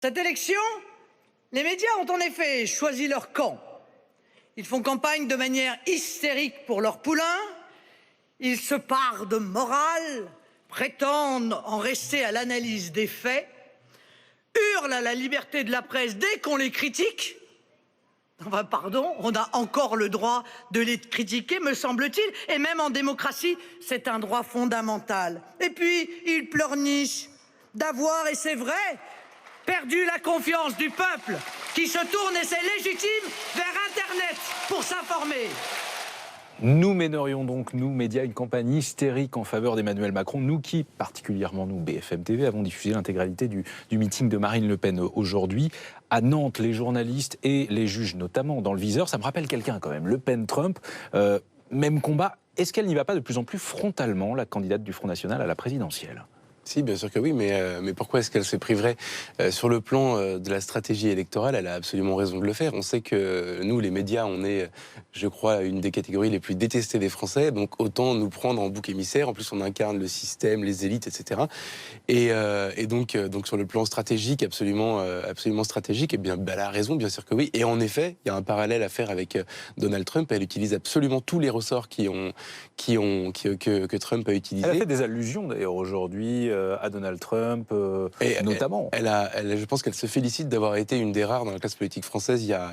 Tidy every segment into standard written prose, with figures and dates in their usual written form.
Cette élection, les médias ont en effet choisi leur camp. Ils font campagne de manière hystérique pour leur poulain. Ils se parent de morale, prétendent en rester à l'analyse des faits, hurlent à la liberté de la presse dès qu'on les critique. Enfin, pardon, on a encore le droit de les critiquer, me semble-t-il, et même en démocratie, c'est un droit fondamental. Et puis, ils pleurnichent d'avoir, et c'est vrai, perdu la confiance du peuple qui se tourne, et c'est légitime, vers Internet pour s'informer. Nous mènerions donc, nous, médias, une campagne hystérique en faveur d'Emmanuel Macron. Nous qui, particulièrement nous, BFM TV, avons diffusé l'intégralité du meeting de Marine Le Pen aujourd'hui. À Nantes, les journalistes et les juges, notamment dans le viseur, ça me rappelle quelqu'un quand même. Le Pen-Trump, même combat. Est-ce qu'elle n'y va pas de plus en plus frontalement, la candidate du Front National à la présidentielle ? Si, bien sûr que oui, mais pourquoi est-ce qu'elle se priverait sur le plan de la stratégie électorale? Elle a absolument raison de le faire. On sait que nous, les médias, on est, je crois, une des catégories les plus détestées des Français, donc autant nous prendre en bouc émissaire. En plus, on incarne le système, les élites, etc. Et donc sur le plan stratégique, absolument stratégique, eh bien, elle a raison, bien sûr que oui. Et en effet, il y a un parallèle à faire avec Donald Trump. Elle utilise absolument tous les ressorts que Trump a utilisés. Elle a fait des allusions d'ailleurs aujourd'hui à Donald Trump, notamment. Je pense qu'elle se félicite d'avoir été une des rares dans la classe politique française il y a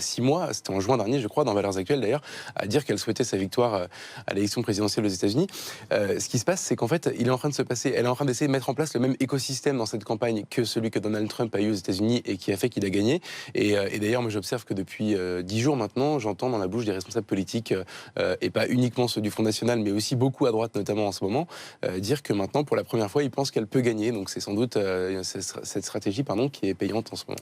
6 mois, c'était en juin dernier, je crois, dans Valeurs Actuelles d'ailleurs, à dire qu'elle souhaitait sa victoire à l'élection présidentielle aux États-Unis. Ce qui se passe, c'est qu'en fait, elle est en train d'essayer de mettre en place le même écosystème dans cette campagne que celui que Donald Trump a eu aux États-Unis et qui a fait qu'il a gagné. Et d'ailleurs, moi, j'observe que depuis 10 jours maintenant, j'entends dans la bouche des responsables politiques, et pas uniquement ceux du Front National, mais aussi beaucoup à droite, notamment en ce moment, dire que maintenant, pour la première fois, ils pensent qu'elle peut gagner. Donc c'est sans doute cette stratégie qui est payante en ce moment.